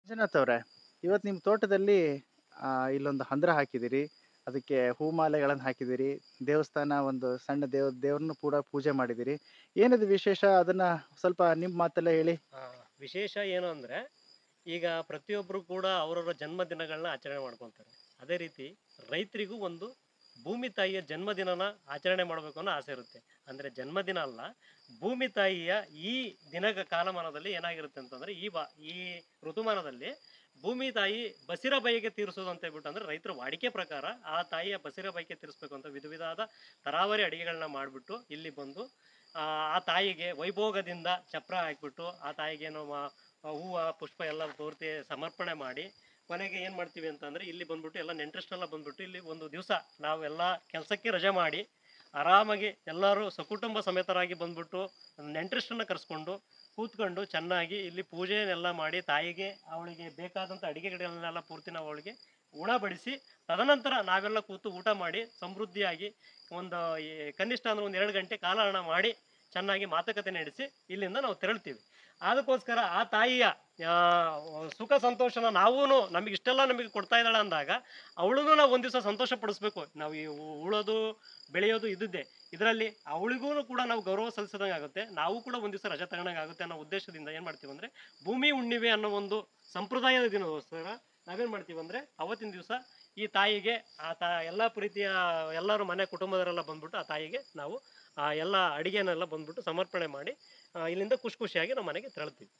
ಮಂಜುನಾಥ್ ಅವ್ರೆ, ಇವತ್ತು ನಿಮ್ಮ ತೋಟದಲ್ಲಿ ಇಲ್ಲೊಂದು ಹಂದರ ಹಾಕಿದಿರಿ. ಅದಕ್ಕೆ ಹೂಮಾಲೆಗಳನ್ನು ಹಾಕಿದಿರಿ. ದೇವಸ್ಥಾನ ಒಂದು ಸಣ್ಣ ದೇವ್ರನ್ನು ಕೂಡ ಪೂಜೆ ಮಾಡಿದಿರಿ. ಏನಿದು ವಿಶೇಷ? ಅದನ್ನ ಸ್ವಲ್ಪ ನಿಮ್ಮ ಮಾತಲ್ಲೇ ಹೇಳಿ. ಆ, ವಿಶೇಷ ಏನು ಅಂದ್ರೆ ಈಗ ಪ್ರತಿಯೊಬ್ಬರು ಕೂಡ ಅವರವರ ಜನ್ಮದಿನಗಳನ್ನ ಆಚರಣೆ ಮಾಡ್ಕೊಂತಾರೆ. ಅದೇ ರೀತಿ ರೈತರಿಗೂ ಒಂದು ಭೂಮಿ ತಾಯಿಯ ಜನ್ಮದಿನನ ಆಚರಣೆ ಮಾಡಬೇಕು ಅನ್ನೋ ಆಸೆ ಇರುತ್ತೆ. ಅಂದ್ರೆ ಜನ್ಮದಿನ ಅಲ್ಲ, ಭೂಮಿ ತಾಯಿಯ ಈ ಕಾಲಮಾನದಲ್ಲಿ ಏನಾಗಿರುತ್ತೆ ಅಂತಂದ್ರೆ ಈ ಋತುಮಾನದಲ್ಲಿ ಭೂಮಿ ತಾಯಿ ಬಸಿರ ಬಯಕೆ ತೀರಿಸೋದು ಅಂತ ಹೇಳ್ಬಿಟ್ಟು ಅಂದ್ರೆ ರೈತರ ವಾಡಿಕೆ ಪ್ರಕಾರ ಆ ತಾಯಿಯ ಬಸಿರ ಬಯಕೆ ತೀರಿಸಬೇಕು ಅಂತ ವಿಧ ವಿಧವಾದ ತರಾವರಿ ಅಡಿಗೆಗಳನ್ನ ಮಾಡಿಬಿಟ್ಟು ಇಲ್ಲಿ ಬಂದು ಆ ತಾಯಿಗೆ ವೈಭೋಗದಿಂದ ಚಪ್ರ ಹಾಕ್ಬಿಟ್ಟು ಆ ತಾಯಿಗೇನು ಹೂವು ಪುಷ್ಪ ಎಲ್ಲ ಪೂರ್ತಿ ಸಮರ್ಪಣೆ ಮಾಡಿ ಕೊನೆಗೆ ಏನು ಮಾಡ್ತೀವಿ ಅಂತಂದರೆ ಇಲ್ಲಿ ಬಂದ್ಬಿಟ್ಟು ಎಲ್ಲ ನೆಂಟರಿಷ್ಟೆಲ್ಲ ಬಂದ್ಬಿಟ್ಟು ಇಲ್ಲಿ ಒಂದು ದಿವಸ ನಾವೆಲ್ಲ ಕೆಲಸಕ್ಕೆ ರಜೆ ಮಾಡಿ ಆರಾಮಾಗಿ ಎಲ್ಲರೂ ಸಕುಟುಂಬ ಸಮೇತರಾಗಿ ಬಂದ್ಬಿಟ್ಟು ನೆಂಟರಿಷ್ಟನ್ನು ಕರೆಸ್ಕೊಂಡು ಕೂತ್ಕೊಂಡು ಚೆನ್ನಾಗಿ ಇಲ್ಲಿ ಪೂಜೆನೆಲ್ಲ ಮಾಡಿ ತಾಯಿಗೆ ಅವಳಿಗೆ ಬೇಕಾದಂಥ ಅಡಿಗೆಗಳನ್ನೆಲ್ಲ ಪೂರ್ತಿ ನಾವು ಅವಳಿಗೆ ಉಣಬಡಿಸಿ ತದನಂತರ ನಾವೆಲ್ಲ ಕೂತು ಊಟ ಮಾಡಿ ಸಮೃದ್ಧಿಯಾಗಿ ಒಂದು ಕನಿಷ್ಠ ಅಂದ್ರೆ ಒಂದು 2 ಗಂಟೆ ಕಾಲಹರಣ ಮಾಡಿ ಚೆನ್ನಾಗಿ ಮಾತುಕತೆ ನಡೆಸಿ ಇಲ್ಲಿಂದ ನಾವು ತೆರಳ್ತೀವಿ. ಅದಕ್ಕೋಸ್ಕರ ಆ ತಾಯಿಯ ಆ, ಸುಖ ಸಂತೋಷನ ನಾವೂ ನಮಗೆ ಇಷ್ಟೆಲ್ಲ ನಮಗೆ ಕೊಡ್ತಾ ಇದ್ದಾಳೆ ಅಂದಾಗ ಅವಳಿಗೂ ನಾವು ಒಂದು ದಿವಸ ಸಂತೋಷ ಪಡಿಸ್ಬೇಕು. ನಾವು ಈ ಉಳೋದು ಬೆಳೆಯೋದು ಇದ್ದಿದ್ದೆ ಇದರಲ್ಲಿ ಅವಳಿಗೂ ಕೂಡ ನಾವು ಗೌರವ ಸಲ್ಲಿಸಿದಂಗೆ ಆಗುತ್ತೆ, ನಾವು ಕೂಡ ಒಂದು ದಿವಸ ರಜೆ ತಗೊಂಡಂಗೆ ಆಗುತ್ತೆ ಅನ್ನೋ ಉದ್ದೇಶದಿಂದ ಏನು ಮಾಡ್ತೀವಿ ಅಂದರೆ ಭೂಮಿ ಹುಣ್ಣಿಮೆ ಅನ್ನೋ ಒಂದು ಸಂಪ್ರದಾಯದ ದಿನಗೋಸ್ಕರ ನಾವೇನು ಮಾಡ್ತೀವಿ ಅಂದರೆ ಅವತ್ತಿನ ದಿವಸ ಈ ತಾಯಿಗೆ ಎಲ್ಲ ಪ್ರೀತಿಯ ಎಲ್ಲರೂ ಮನೆ ಕುಟುಂಬದವರೆಲ್ಲ ಬಂದ್ಬಿಟ್ಟು ಆ ತಾಯಿಗೆ ನಾವು ಎಲ್ಲ ಅಡಿಗೆನೆಲ್ಲ ಬಂದ್ಬಿಟ್ಟು ಸಮರ್ಪಣೆ ಮಾಡಿ ಇಲ್ಲಿಂದ ಖುಷಿಯಾಗಿ ನಮ್ಮ ಮನೆಗೆ ತೆರಳ್ತೀವಿ.